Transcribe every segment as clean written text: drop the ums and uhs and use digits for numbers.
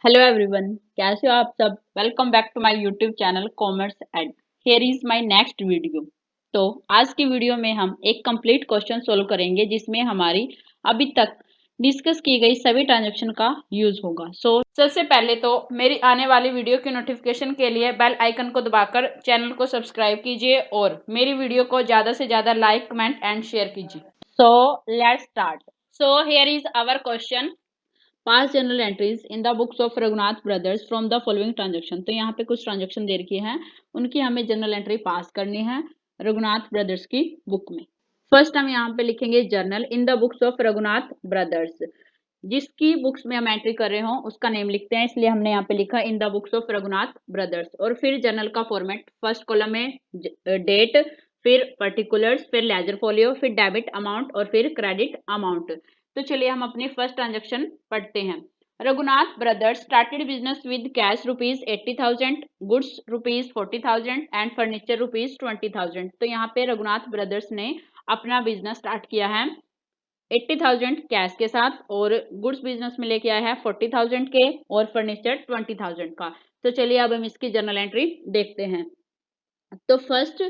Hello everyone, कैसे हो आप सब। Welcome back to my YouTube channel Commerce Ed. Here is my next video. तो आज की वीडियो में हम एक कंप्लीट क्वेश्चन सोल्व करेंगे जिसमें हमारी अभी तक डिस्कस की गई सभी ट्रांजैक्शन का यूज होगा। सबसे पहले तो मेरी आने वाली वीडियो की नोटिफिकेशन के लिए बेल आइकन को दबाकर चैनल को सब्सक्राइब कीजिए और मेरी वीडियो को ज़्यादा से ज़्यादा लाइक, कमेंट एंड शेयर कीजिए। So let's start. So here is our question. Pass general entries in the books of Raghunath brothers from the following transaction. तो यहाँ पे कुछ ट्रांजेक्शन दे रखी है, उनकी हमें जनरल एंट्री पास करनी है रघुनाथ ब्रदर्स की बुक में। फर्स्ट हम यहाँ पे लिखेंगे journal in the books of Raghunath brothers. जिसकी बुक्स में हम एंट्री कर रहे हो उसका नेम लिखते हैं, इसलिए हमने यहाँ पे लिखा इन the books of Raghunath brothers. और फिर जर्नल का फॉर्मेट, फर्स्ट कॉलम में डेट, फिर पर्टिकुलर्स, फिर लेजर फोलियो, फिर डेबिट अमाउंट और फिर क्रेडिट अमाउंट। तो चलिए हम अपनी फर्स्ट ट्रांजेक्शन पढ़ते हैं। Raghunath brothers started business with cash rupees 80,000, goods rupees 40,000 and furniture rupees 20,000। तो यहाँ पे रघुनाथ ब्रदर्स ने अपना बिजनेस स्टार्ट किया है 80,000 कैश के साथ और गुड्स बिजनेस में लेके आया है 40,000 के और फर्नीचर 20,000 का। तो चलिए अब हम इसकी जर्नल एंट्री देखते हैं। तो फर्स्ट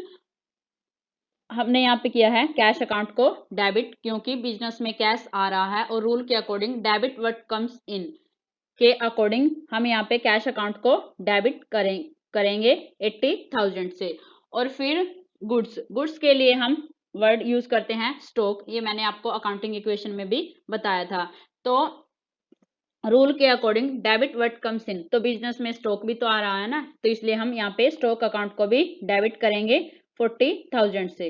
हमने यहाँ पे किया है कैश अकाउंट को डेबिट, क्योंकि बिजनेस में कैश आ रहा है और रूल के according debit what comes in के अकॉर्डिंग हम यहाँ पे कैश अकाउंट को डेबिट करेंगे 80,000 से। और फिर गुड्स के लिए हम वर्ड यूज करते हैं स्टॉक, ये मैंने आपको अकाउंटिंग इक्वेशन में भी बताया था। तो रूल के according debit what comes in, तो बिजनेस में स्टॉक भी तो आ रहा है ना, तो इसलिए हम यहाँ पे स्टॉक अकाउंट को भी डेबिट करेंगे 40,000 से।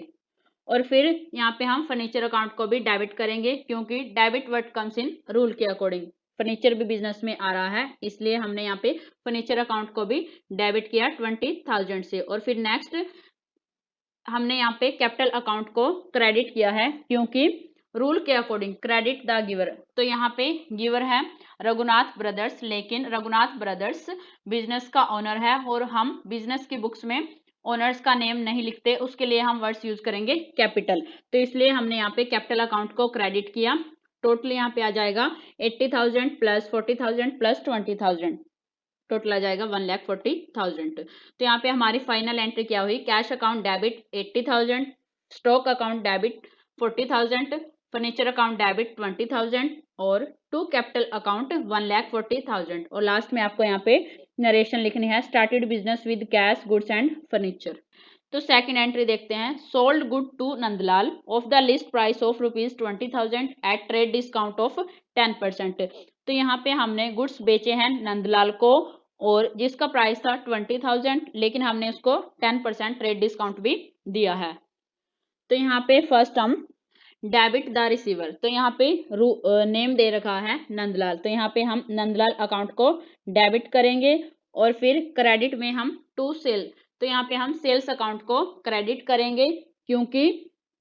और फिर यहाँ पे हम फर्नीचर अकाउंट को भी डेबिट करेंगे, क्योंकि debit what comes in rule के अकॉर्डिंग फर्नीचर भी बिजनेस में आ रहा है, इसलिए हमने यहाँ पे फर्नीचर अकाउंट को भी डेबिट किया 20,000 से। और फिर नेक्स्ट हमने यहाँ पे कैपिटल अकाउंट को क्रेडिट किया है, क्योंकि रूल के अकॉर्डिंग क्रेडिट द गिवर। तो यहाँ पे गिवर है रघुनाथ ब्रदर्स, लेकिन रघुनाथ ब्रदर्स बिजनेस का ओनर है और हम बिजनेस की बुक्स में ओनर्स का नेम नहीं लिखते, उसके लिए हम वर्ड्स यूज करेंगे कैपिटल। तो इसलिए हमने यहाँ पे कैपिटल अकाउंट को क्रेडिट किया। टोटल यहाँ पे आ जाएगा 80,000 प्लस 40,000 प्लस 20,000, टोटल आ जाएगा 1,40,000। तो यहाँ पे हमारी फाइनल एंट्री क्या हुई, cash account debit 80,000, stock account debit 40,000, furniture account debit 20,000 और टू कैपिटल अकाउंट 1,40,000। और लास्ट में आपको यहाँ पे नरेशन लिखनी है, started business with cash goods and furniture. तो सेकंड एंट्री देखते हैं, sold good to Nandlal of the list price of rupees 20,000 at trade discount of 10%। तो यहाँ पे हमने गुड्स बेचे हैं नंदलाल को और जिसका प्राइस था 20,000, लेकिन हमने उसको 10% ट्रेड डिस्काउंट भी दिया है। तो यहाँ पे फर्स्ट हम डेबिट द रिसीवर, तो यहाँ पे नेम दे रखा है नंदलाल, तो यहाँ पे हम नंदलाल अकाउंट को डेबिट करेंगे। और फिर क्रेडिट में हम टू सेल, तो यहाँ पे हम सेल्स अकाउंट को क्रेडिट करेंगे, क्योंकि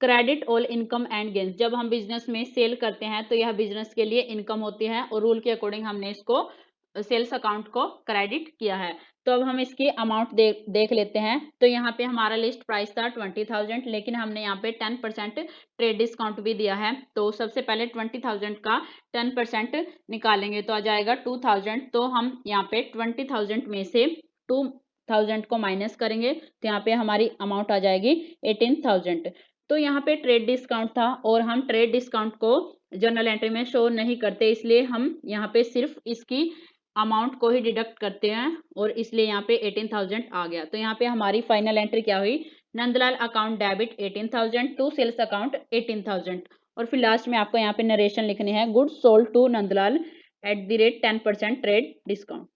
credit all income and gains, जब हम बिजनेस में सेल करते हैं तो यह बिजनेस के लिए इनकम होती है और रूल के अकॉर्डिंग हमने इसको सेल्स अकाउंट को क्रेडिट किया है। तो अब हम इसकी अमाउंट देख लेते हैं। तो यहाँ पे हमारा लिस्ट प्राइस था 20,000, लेकिन हमने यहाँ पे 10% ट्रेड डिस्काउंट भी दिया है। तो सबसे पहले 20,000 का 10% निकालेंगे तो आ जाएगा 2,000। तो हम यहाँ पे 20,000 में से 2,000 को माइनस करेंगे, तो यहाँ पे हमारी अमाउंट आ जाएगी 18,000। तो यहाँ पे ट्रेड डिस्काउंट था और हम ट्रेड डिस्काउंट को जर्नल एंट्री में शो नहीं करते, इसलिए हम यहाँ पे सिर्फ इसकी अमाउंट को ही डिडक्ट करते हैं और इसलिए यहाँ पे 18,000 आ गया। तो यहाँ पे हमारी फाइनल एंट्री क्या हुई, Nandlal account debit 18,000 to sales account 18,000। और फिर लास्ट में आपको यहाँ पे नरेशन लिखनी है, goods sold to Nandlal at the rate 10% trade discount.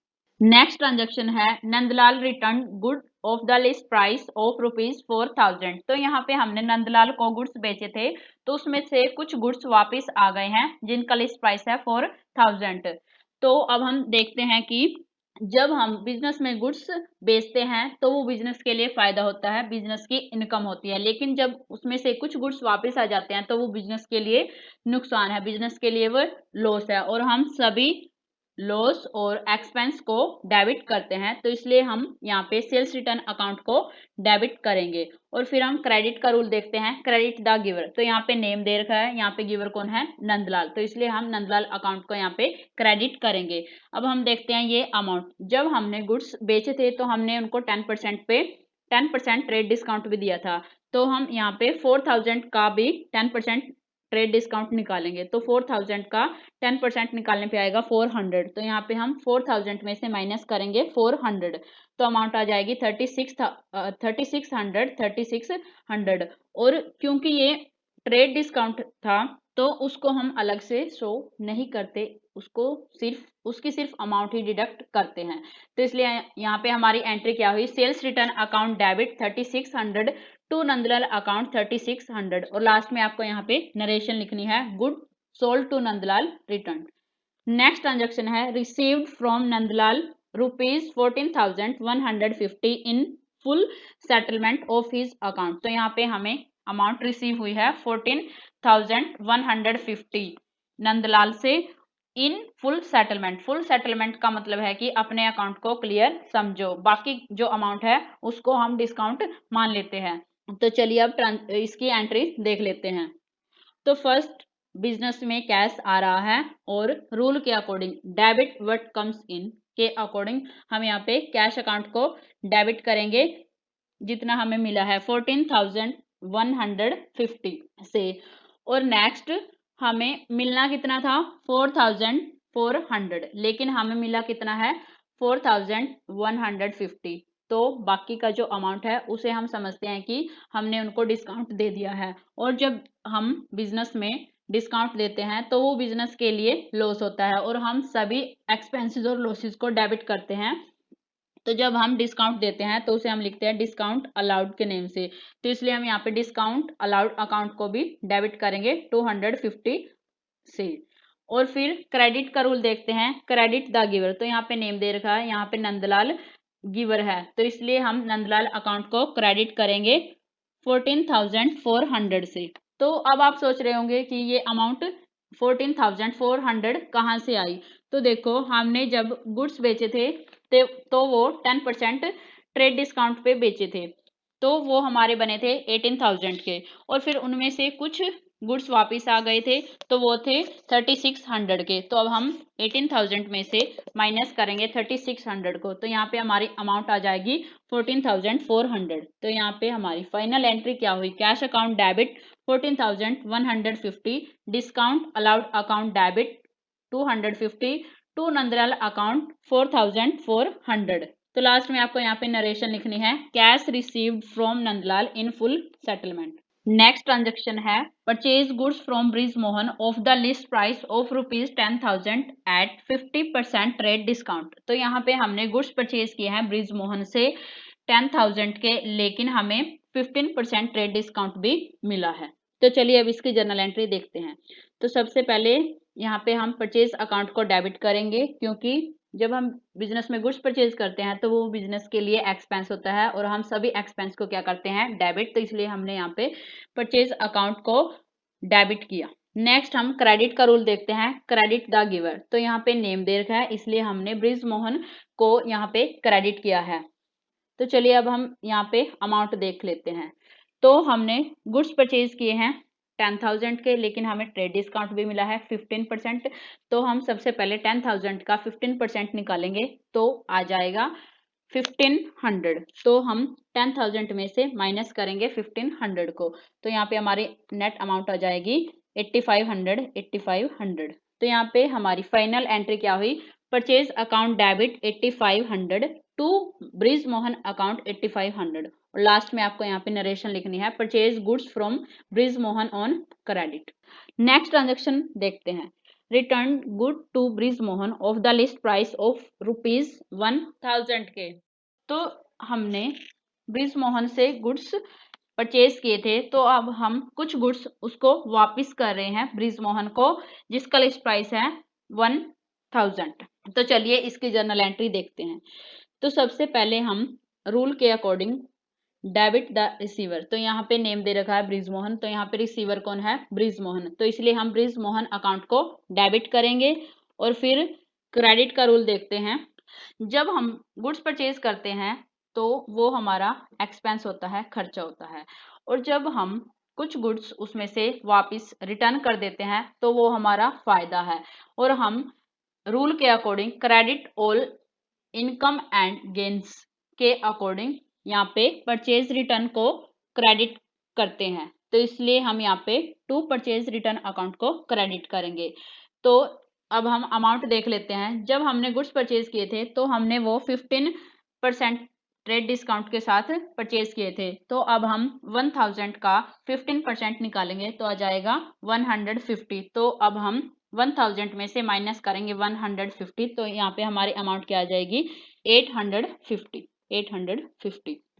Next transaction है, Nandlal return good of the list price of rupees 4,000। तो यहाँ पे हमने नंदलाल को गुड्स बेचे थे, तो उसमें से कुछ गुड्स वापस आ गए हैं जिनका लिस्ट प्राइस है 4,000। तो अब हम देखते हैं कि जब हम बिजनेस में गुड्स बेचते हैं तो वो बिजनेस के लिए फायदा होता है, बिजनेस की इनकम होती है, लेकिन जब उसमें से कुछ गुड्स वापस आ जाते हैं तो वो बिजनेस के लिए नुकसान है, बिजनेस के लिए वो लॉस है। और हम सभी लॉस और एक्सपेंस को डेबिट करते हैं, तो इसलिए हम यहाँ पे सेल्स रिटर्न अकाउंट को डेबिट करेंगे। और फिर हम क्रेडिट का रूल देखते हैं, क्रेडिट द गिवर। तो यहाँ पे नेम दे रखा है, यहाँ पे गिवर कौन है, नंदलाल, तो इसलिए हम नंदलाल अकाउंट को यहाँ पे क्रेडिट करेंगे। अब हम देखते हैं ये अमाउंट, जब हमने गुड्स बेचे थे तो हमने उनको 10% पे 10% ट्रेड डिस्काउंट भी दिया था, तो हम यहाँ पे 4000 का भी 10% ट्रेड डिस्काउंट निकालेंगे। तो 4000 का 10% निकालने पे आएगा 400, तो यहाँ पे हम 4000 में से माइनस करेंगे 400, तो अमाउंट आ जाएगी 3600। और क्योंकि ये ट्रेड डिस्काउंट था तो उसको हम अलग से शो नहीं करते, उसको सिर्फ अमाउंट ही डिडक्ट करते हैं। तो इसलिए यहाँ पे हमारी एंट्री क्या हुई, sales return account debit 3600 to Nandlal account 3600। और लास्ट में आपको यहाँ पे नरेशन लिखनी है, good sold to Nandlal return. Next transaction है received from Nandlal ₹14,150 in full settlement of his account. तो यहाँ पे हमें अमाउंट रिसीव हुई है 14,150 नंदलाल से इन फुल सेटलमेंट। फुल सेटलमेंट का मतलब है कि अपने अकाउंट को क्लियर समझो, बाकी जो अमाउंट है उसको हम डिस्काउंट मान लेते हैं। तो चलिए अब इसकी एंट्री देख लेते हैं। तो फर्स्ट बिजनेस में कैश आ रहा है और रूल के according debit what comes in के अकॉर्डिंग हम यहाँ पे कैश अकाउंट को डेबिट करेंगे जितना हमें मिला है 14,150 से। और नेक्स्ट हमें मिलना कितना था 4,400, लेकिन हमें मिला कितना है 4,150। तो बाकी का जो अमाउंट है उसे हम समझते हैं कि हमने उनको डिस्काउंट दे दिया है। और जब हम बिजनेस में डिस्काउंट देते हैं तो वो बिजनेस के लिए लॉस होता है और हम सभी एक्सपेंसेस और लॉसेस को डेबिट करते हैं। तो जब हम डिस्काउंट देते हैं तो उसे हम लिखते हैं डिस्काउंट अलाउड के नेम से, तो इसलिए हम यहाँ पे डिस्काउंट अलाउड अकाउंट को भी डेबिट करेंगे 250 से। और फिर क्रेडिट का रूल देखते हैं, क्रेडिट द गिवर। तो यहाँ पे नेम दे रखा है, यहाँ पे नंदलाल गिवर है, तो इसलिए हम नंदलाल अकाउंट को क्रेडिट करेंगे 14,400 से। तो अब आप सोच रहे होंगे कि ये अमाउंट 14,400 कहाँ से आई। तो देखो हमने जब गुड्स बेचे थे तो वो 10% ट्रेड डिस्काउंट पे बेचे थे, तो वो हमारे बने थे 18,000 के। और फिर उनमें से कुछ गुड्स वापस आ गए थे तो वो थे 3600 के। तो अब हम 18,000 में से माइनस करेंगे 3600 को, तो यहाँ पे हमारी अमाउंट आ जाएगी 14,400। तो यहाँ पे हमारी फाइनल एंट्री क्या हुई, cash account debit 14,150, discount allowed account debit 250 to Nandlal account 4,400। तो लास्ट में आपको यहाँ पे नरेशन लिखनी है, cash received from Nandlal in full settlement. Next transaction है purchase goods from Brij Mohan of the list price of ₹10,000 at 50% trade discount. तो यहाँ पे हमने गुड्स परचेज किए हैं ब्रिज मोहन से 10,000 के, लेकिन हमें 15% ट्रेड डिस्काउंट भी मिला है। तो चलिए अब इसकी जर्नल एंट्री देखते हैं। तो सबसे पहले यहाँ पे हम परचेज अकाउंट को डेबिट करेंगे, क्योंकि जब हम बिजनेस में गुड्स परचेज करते हैं तो वो बिजनेस के लिए एक्सपेंस होता है और हम सभी एक्सपेंस को क्या करते हैं, डेबिट। तो इसलिए हमने यहाँ पे परचेज अकाउंट को डेबिट किया। नेक्स्ट हम क्रेडिट का रूल देखते हैं, क्रेडिट द गिवर। तो यहाँ पे नेम दे रखा है, इसलिए हमने ब्रिज मोहन को यहाँ पे क्रेडिट किया है। तो चलिए अब हम यहाँ पे अमाउंट देख लेते हैं। तो हमने गुड्स परचेज किए हैं 10,000 के, लेकिन हमें ट्रेड डिस्काउंट भी मिला है 15%। तो हम सबसे पहले 10,000 का 15% निकालेंगे तो आ जाएगा 1500। तो हम 10,000 में से माइनस करेंगे 1500 को, तो यहाँ पे हमारी नेट अमाउंट आ जाएगी 8500। तो यहाँ पे हमारी फाइनल एंट्री क्या हुई, purchase account debit 8500 to Brij Mohan account 8500। और लास्ट में आपको यहाँ पे नरेशन लिखनी है, purchase goods from Brij Mohan on credit. Next transaction देखते हैं, return good to Brij Mohan of the list price of ₹1,000 के। तो हमने ब्रिज मोहन से गुड्स परचेज किए थे, तो अब हम कुछ गुड्स उसको वापस कर रहे हैं ब्रिज मोहन को, जिसका लिस्ट प्राइस है 1,000। तो चलिए इसकी जर्नल एंट्री देखते हैं। तो सबसे पहले हम रूल के अकॉर्डिंग डेबिट द रिसीवर। तो यहाँ पे नेम दे रखा है ब्रिज मोहन, तो यहाँ पे रिसीवर कौन है, ब्रिज मोहन। तो इसलिए हम ब्रिज मोहन अकाउंट को डेबिट करेंगे और फिर क्रेडिट का रूल देखते हैं। जब हम गुड्स परचेज करते हैं तो वो हमारा एक्सपेंस होता है, खर्चा होता है, और जब हम कुछ गुड्स उसमें से वापस रिटर्न कर देते हैं तो वो हमारा फायदा है। और हम रूल के according credit all income and gains के अकॉर्डिंग यहाँ पे परचेज रिटर्न को क्रेडिट करते हैं, तो इसलिए हम यहाँ पे टू परचेज रिटर्न अकाउंट को क्रेडिट करेंगे। तो अब हम अमाउंट देख लेते हैं। जब हमने गुड्स परचेज किए थे तो हमने वो 15% ट्रेड डिस्काउंट के साथ परचेज किए थे, तो अब हम 1000 का 15% निकालेंगे तो आ जाएगा 150। तो अब हम 1000 में से माइनस करेंगे 150, तो यहाँ पे हमारी अमाउंट क्या आ जाएगी 850।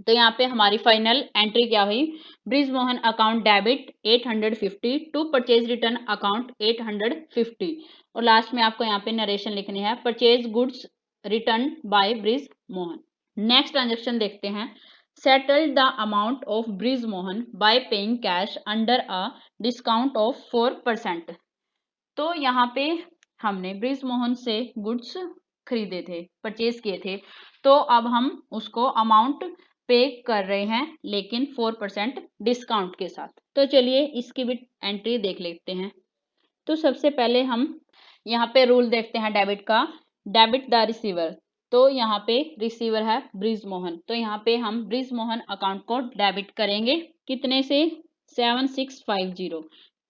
तो यहाँ पे हमारी फाइनल एंट्री क्या हुई, Brij Mohan account debit 850 to purchase return account 850। और लास्ट में आपको यहाँ पे नरेशन लिखनी है, purchase goods return by Brij Mohan. Next transaction देखते हैं। Settled the amount of Brij Mohan by paying cash under a discount of 4%। तो यहाँ पे हमने ब्रिज मोहन से गुड्स खरीदे थे, परचेज किए थे, तो अब हम उसको अमाउंट पे कर रहे हैं लेकिन 4% डिस्काउंट के साथ। तो चलिए इसकी भी एंट्री देख लेते हैं। तो सबसे पहले हम यहाँ पे रूल देखते हैं डेबिट का, डेबिट द रिसीवर। तो यहाँ पे रिसीवर है ब्रिज मोहन, तो यहाँ पे हम ब्रिज मोहन अकाउंट को डेबिट करेंगे, कितने से 7650।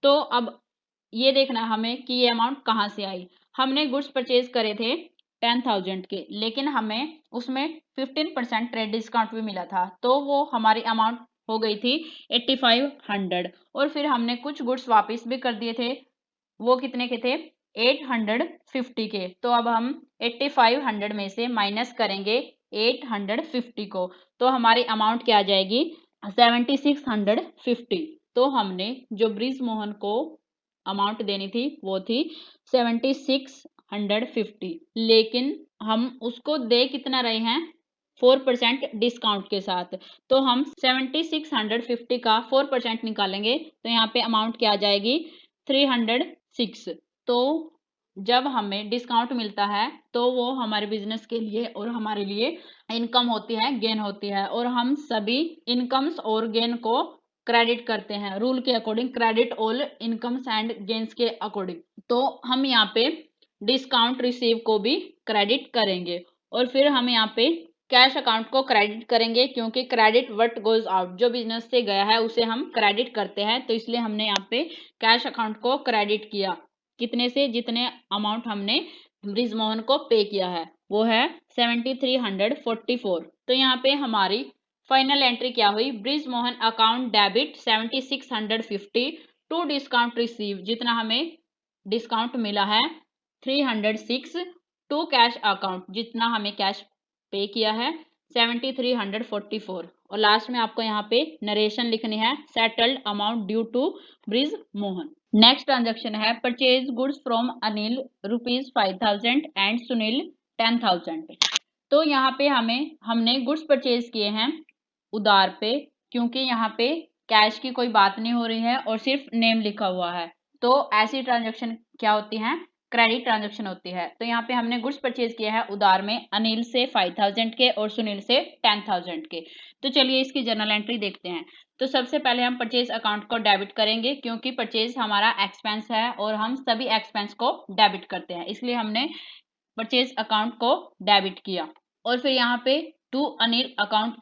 तो अब ये देखना हमें कि ये अमाउंट कहाँ से आई। हमने गुड्स परचेज करे थे 10,000 के, लेकिन हमें उसमें 15% ट्रेड डिस्काउंट भी मिला था, तो वो हमारी अमाउंट हो गई थी 8500। और फिर हमने कुछ गुड्स वापस भी कर दिए थे, वो कितने के थे 850 के। तो अब हम 8500 में से माइनस करेंगे 850 को, तो हमारी अमाउंट क्या आ जाएगी 7650। तो हमने जो ब्रिज मोहन को अमाउंट देनी थी वो थी 7650, लेकिन हम उसको दे कितना रहे हैं 4% डिस्काउंट के साथ। तो हम 7650 का 4% निकालेंगे तो यहाँ पे अमाउंट क्या आ जाएगी 306। तो जब हमें डिस्काउंट मिलता है तो वो हमारे बिजनेस के लिए और हमारे लिए इनकम होती है, गेन होती है, और हम सभी इनकम्स और गेन को क्रेडिट करते हैं रूल के according, credit all incomes and gains के अकॉर्डिंग। तो हम यहाँ पे डिस्काउंट रिसीव को भी क्रेडिट करेंगे, और फिर हम यहाँ पे कैश अकाउंट को क्रेडिट करेंगे, क्योंकि क्रेडिट व्हाट गोज आउट, जो बिजनेस से गया है उसे हम क्रेडिट करते हैं, तो इसलिए हमने यहाँ पे कैश अकाउंट को क्रेडिट किया, कितने से, जितने अमाउंट हमने ब्रिज मोहन को पे किया है वो है 7344। तो यहाँ पे हमारी फाइनल एंट्री क्या हुई, Brij Mohan account debit 7650 to discount receive, जितना हमें डिस्काउंट मिला है 306 टू कैश अकाउंट, जितना हमें कैश पे किया है 7344। और लास्ट में आपको यहाँ पे नरेशन लिखनी है, settled amount due to Brij Mohan. Next transaction है purchase goods from Anil ₹5000 and Sunil 10,000। तो यहाँ पे हमने गुड्स परचेज किए हैं उधार पे, क्योंकि यहाँ पे कैश की कोई बात नहीं हो रही है और सिर्फ नेम लिखा हुआ है, तो ऐसी ट्रांजेक्शन क्या होती है, क्रेडिट ट्रांजेक्शन होती है। तो यहाँ पे हमने गुड्स परचेज किया है उधार में अनिल से 5000 के और सुनील से 10,000 के। तो चलिए इसकी जर्नल एंट्री देखते हैं। तो सबसे पहले हम परचेज अकाउंट को डेबिट करेंगे, क्योंकि परचेज हमारा एक्सपेंस है और हम सभी एक्सपेंस को डेबिट करते हैं, इसलिए हमने परचेज अकाउंट को डेबिट किया। और फिर यहाँ पे टू अनिल अकाउंट,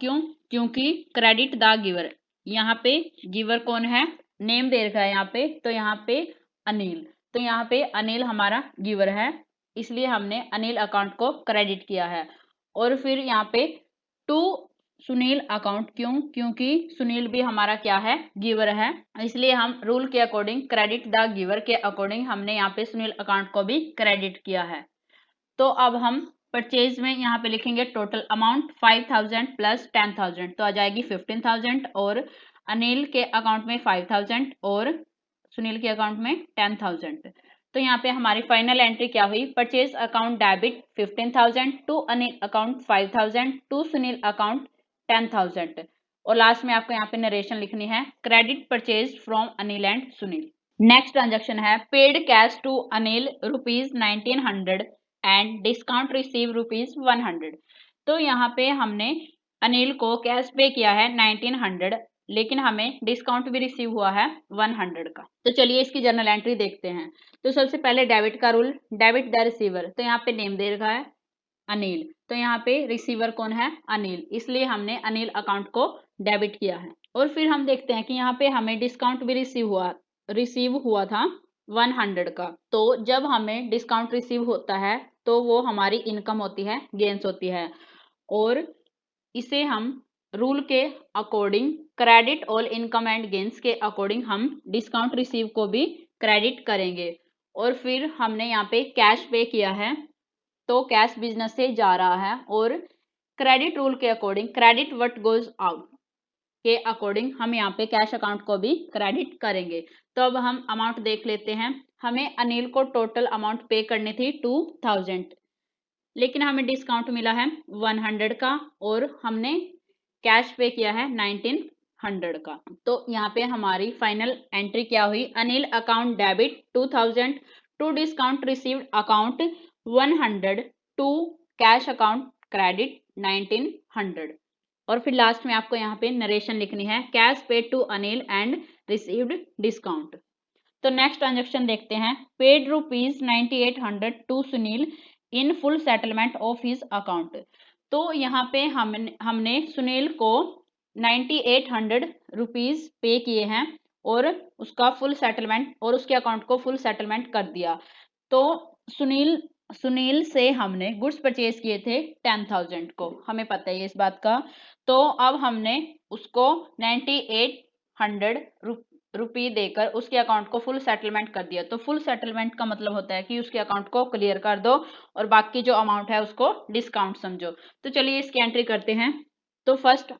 क्योंकि क्रेडिट द गिवर, यहाँ पे गिवर कौन है, नेम दे रखा है यहाँ पे, तो यहाँ पे अनिल, तो यहाँ पे अनिल हमारा गिवर है, इसलिए हमने अनिल अकाउंट को क्रेडिट किया है। और फिर यहाँ पे टू सुनील अकाउंट, क्योंकि सुनील भी हमारा क्या है, गिवर है, इसलिए हम रूल के अकॉर्डिंग क्रेडिट द गिवर के अकॉर्डिंग हमने यहाँ पे सुनील अकाउंट को भी क्रेडिट किया है। तो अब हम परचेज में यहाँ पे लिखेंगे टोटल अमाउंट 5000 प्लस 10,000, तो आ जाएगी 15,000, और अनिल के अकाउंट में 5000 और सुनील के अकाउंट में 10,000। तो यहाँ पे हमारी फाइनल एंट्री क्या हुई, purchase account debit 15,000 to Anil account 5000 to Sunil account 10,000। और लास्ट में आपको यहाँ पे नरेशन लिखनी है, credit purchase from Anil and Sunil. Next transaction है paid cash to Anil ₹1900 and discount receive ₹100। तो यहाँ पे हमने अनिल को कैश पे किया है 1900, लेकिन हमें डिस्काउंट भी रिसीव हुआ है 100 का। तो चलिए इसकी जर्नल एंट्री देखते हैं। तो सबसे पहले डेबिट का रूल, डेबिट द रिसीवर। तो यहाँ पे नेम दे रखा है अनिल, तो यहाँ पे रिसीवर कौन है? अनिल, इसलिए हमने अनिल अकाउंट को डेबिट किया है। और फिर हम देखते हैं कि यहाँ पे हमें डिस्काउंट भी रिसीव हुआ था 100 का। तो जब हमें डिस्काउंट रिसीव होता है तो वो हमारी इनकम होती है, गेन्स होती है, और इसे हम रूल के according credit all income and gains के अकॉर्डिंग हम डिस्काउंट रिसीव को भी क्रेडिट करेंगे। और फिर हमने यहाँ पे कैश पे किया है, तो कैश बिजनेस से जा रहा है, और क्रेडिट रूल के according credit what goes out के अकॉर्डिंग हम यहाँ पे कैश अकाउंट को भी क्रेडिट करेंगे। तो अब हम अमाउंट देख लेते हैं। हमें अनिल को टोटल अमाउंट पे करनी थी 2000, लेकिन हमें डिस्काउंट मिला है 100 का, और हमने कैश पे किया है 1900 का। तो यहाँ पे हमारी फाइनल एंट्री क्या हुई? Anil account debit 2000 to discount received account 100 to cash account credit 1900। और फिर लास्ट में आपको यहाँ पे नरेशन लिखनी है, cash paid to Anil and received discount. तो नेक्स्ट ट्रांजेक्शन देखते हैं। Paid ₹9800 to Sunil in full settlement of his account. तो यहाँ पे हमने सुनील को 9800 रुपीज पे किए हैं, और उसका फुल सेटलमेंट, और उसके अकाउंट को फुल सेटलमेंट कर दिया। तो सुनील से हमने गुड्स परचेज किए थे 10,000 को, हमें पता है इस बात का। तो अब हमने उसको 9800 रुपये देकर उसके अकाउंट को फुल सेटलमेंट कर दिया। तो फुल सेटलमेंट का मतलब होता है कि उसके अकाउंट को क्लियर कर दो और बाकी जो अमाउंट है उसको डिस्काउंट समझो। तो चलिए इसकी एंट्री करते हैं। तो फर्स्ट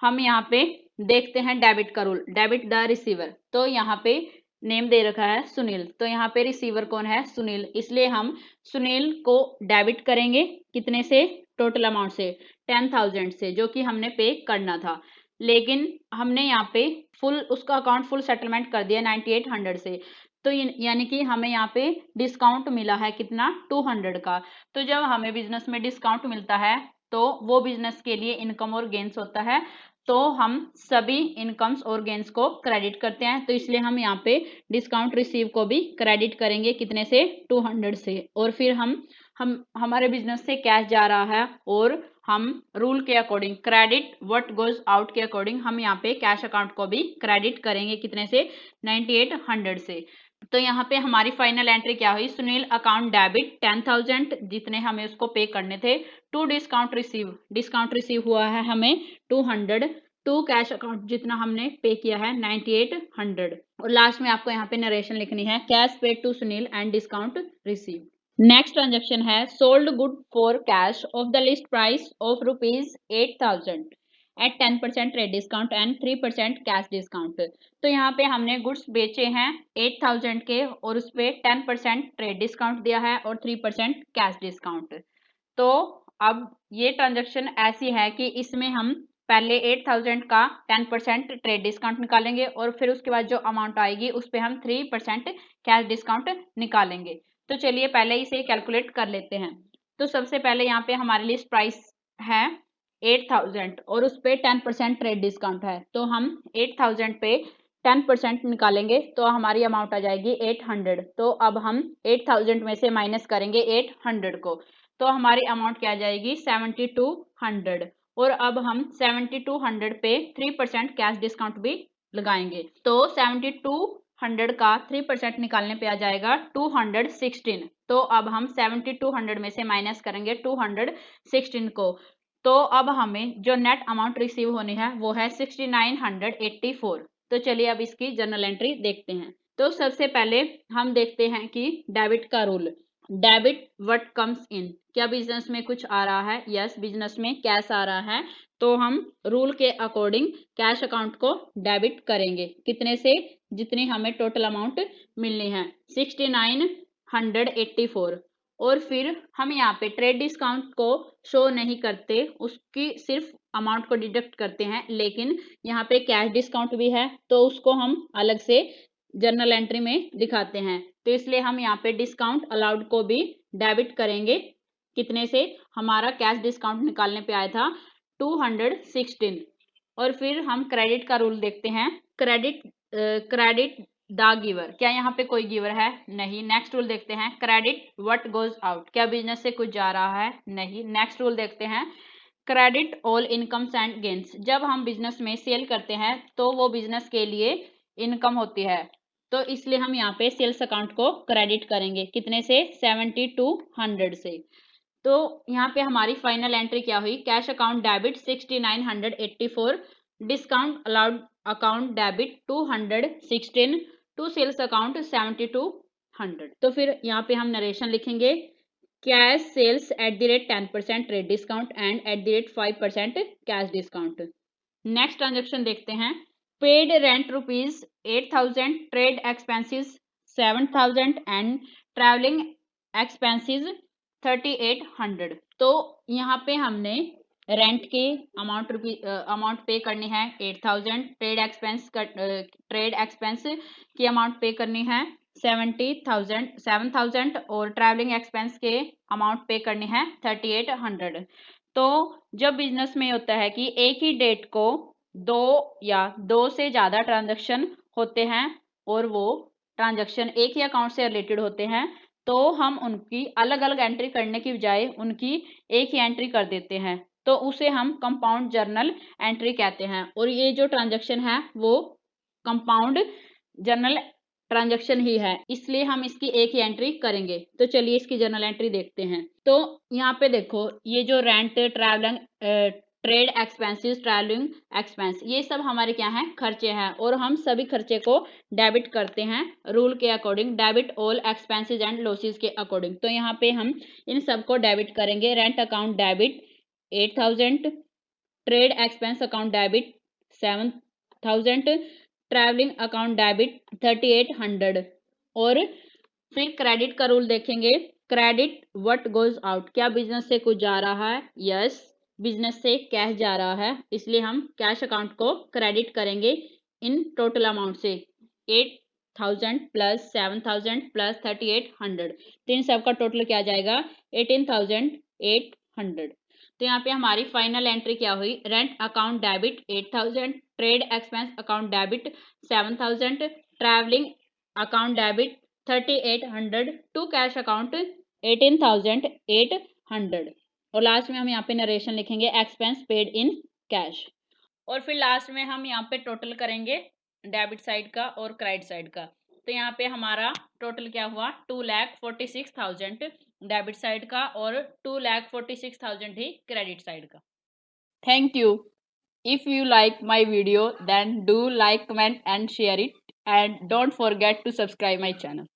हम यहाँ पे देखते हैं डेबिट का रूल, डेबिट द रिसीवर। तो यहाँ पे नेम दे रखा है सुनील, तो यहाँ पे रिसीवर कौन है? सुनील, इसलिए हम सुनील को डेबिट करेंगे कितने से? टोटल अमाउंट से, 10,000 से, जो कि हमने पे करना था। लेकिन हमने यहाँ पे उसका अकाउंट फुल सेटलमेंट कर दिया 9800 से। तो यानी कि हमें यहाँ पे डिस्काउंट मिला है कितना? 200 का। तो जब हमें बिजनेस में डिस्काउंट मिलता है तो वो बिजनेस के लिए इनकम और गेन्स होता है, तो हम सभी इनकम्स और गेन्स को क्रेडिट करते हैं। तो इसलिए हम यहाँ पे डिस्काउंट रिसीव को भी क्रेडिट करेंगे कितने से? 200 से। और फिर हम हमारे बिजनेस से कैश जा रहा है, और हम रूल के according credit what goes out के अकॉर्डिंग हम यहाँ पे कैश अकाउंट को भी क्रेडिट करेंगे कितने से? 9800 से। तो यहाँ पे हमारी फाइनल एंट्री क्या हुई? सुनील अकाउंट डेबिट 10,000 जितने हमें उसको पे करने थे, टू डिस्काउंट रिसीव हुआ है हमें 200, टू कैश अकाउंट जितना हमने पे किया है 9800। और लास्ट में आपको यहाँ पे नरेशन लिखनी है, cash paid to Sunil and discount receive. Next transaction है sold good for cash of the list price of ₹8,000 at 10% trade discount and 3% cash discount. तो यहाँ पे हमने गुड्स बेचे हैं 8,000 के, और उस पर 10% ट्रेड डिस्काउंट दिया है और 3% कैश डिस्काउंट। तो अब ये ट्रांजेक्शन ऐसी है कि इसमें हम पहले 8,000 का 10% ट्रेड डिस्काउंट निकालेंगे, और फिर उसके बाद जो अमाउंट आएगी उस पर हम 3% कैश डिस्काउंट निकालेंगे। तो चलिए पहले इसे कैलकुलेट कर लेते हैं। तो सबसे पहले यहाँ पे हमारे लिस्ट प्राइस है 8,000 और उस पर 10% ट्रेड डिस्काउंट है, तो हम 8,000 पे 10% निकालेंगे तो हमारी अमाउंट आ जाएगी 800। तो अब हम 8,000 में से माइनस करेंगे 800 को, तो हमारी अमाउंट क्या आ जाएगी? 7200। और अब हम 7200 पे 3% कैश डिस्काउंट भी लगाएंगे, तो 7200 का 3% निकालने पे आ जाएगा 216। तो अब हम 7200 में से माइनस करेंगे 216 को, तो अब हमें जो नेट अमाउंट रिसीव होनी है वो है 6984। तो चलिए अब इसकी जर्नल एंट्री देखते हैं। तो सबसे पहले हम देखते हैं कि डेबिट का rule, debit what comes in. क्या बिजनेस में कुछ आ रहा है? यस, बिजनेस में कैश आ रहा है, तो हम रूल के अकॉर्डिंग कैश अकाउंट को डेबिट करेंगे कितने से? जितनी हमें टोटल अमाउंट मिलनी है 6984। और फिर हम यहाँ पे ट्रेड डिस्काउंट को शो नहीं करते, उसकी सिर्फ अमाउंट को डिडक्ट करते हैं, लेकिन यहाँ पे कैश डिस्काउंट भी है तो उसको हम अलग से जर्नल एंट्री में दिखाते हैं। तो इसलिए हम यहाँ पे डिस्काउंट अलाउड को भी डेबिट करेंगे। कितने से? हमारा कैश डिस्काउंट निकालने पे आया था 216। और फिर हम क्रेडिट का रूल देखते हैं। क्रेडिट द गिवर, क्या यहाँ पे कोई गिवर है? नहीं। नेक्स्ट रूल देखते हैं, क्रेडिट व्हाट गोज आउट, क्या बिजनेस से कुछ जा रहा है? नहीं। नेक्स्ट रूल देखते हैं, credit all incomes and gains, जब हम बिजनेस में सेल करते हैं तो वो बिजनेस के लिए इनकम होती है, तो इसलिए हम यहाँ पे सेल्स अकाउंट को क्रेडिट करेंगे। कितने से? 70 to 100 से। तो यहाँ पे हमारी फाइनल एंट्री क्या हुई? Cash account debit 6984, discount allowed account debit 216 to sales account 70 to 100। तो फिर यहाँ पे हम नरेशन लिखेंगे, cash sales at the rate 10% trade discount and at the rate 5% cash discount. Next transaction देखते हैं, paid rent rupees 8000, trade expenses 7000 and travelling expenses 3800। तो यहाँ पे हमने रेंट के अमाउंट पे करनी है 8000, ट्रेड एक्सपेंस की अमाउंट पे करनी है 7000 और ट्रैवलिंग एक्सपेंस के अमाउंट पे करनी है 3800। तो जब बिजनेस में होता है कि एक ही डेट को दो या दो से ज़्यादा ट्रांजैक्शन होते हैं और वो ट्रांजैक्शन एक ही अकाउंट से रिलेटेड होते हैं, तो हम उनकी अलग अलग एंट्री करने की बजाय उनकी एक ही एंट्री कर देते हैं, तो उसे हम कंपाउंड जर्नल एंट्री कहते हैं। और ये जो ट्रांजैक्शन है वो कंपाउंड जर्नल ट्रांजैक्शन ही है, इसलिए हम इसकी एक ही एंट्री करेंगे। तो चलिए इसकी जर्नल एंट्री देखते हैं। तो यहाँ पे देखो, ये जो rent, trade expenses, travelling expense, ये सब हमारे क्या हैं? खर्चे हैं, और हम सभी खर्चे को डेबिट करते हैं रूल के according, debit all expenses and losses के अकॉर्डिंग। तो यहाँ पे हम इन सबको डेबिट करेंगे। Rent account debit 8000, trade expense account debit 7000, travelling account debit 3800। और फिर क्रेडिट का रूल देखेंगे, क्रेडिट व्हाट गोज आउट, क्या बिजनेस से कुछ जा रहा है? यस, बिजनेस से कैश जा रहा है, इसलिए हम कैश अकाउंट को क्रेडिट करेंगे इन टोटल अमाउंट से 8000 प्लस 7000 प्लस 3800। तो इन सब का टोटल क्या जाएगा? 18800। तो यहाँ पे हमारी फाइनल एंट्री क्या हुई? Rent account debit 8000, trade expense account debit 7000, travelling account debit 3800 to cash account 18800। और लास्ट में हम यहाँ पे नरेशन लिखेंगे, एक्सपेंस पेड इन कैश। और फिर लास्ट में हम यहाँ पे टोटल करेंगे डेबिट साइड का और क्रेडिट साइड का। तो यहाँ पे हमारा टोटल क्या हुआ? 2,46,000 डेबिट साइड का और 2,46,000 ही क्रेडिट साइड का। Thank you. If you like my video, then do like, comment and share it, and don't forget to subscribe my channel.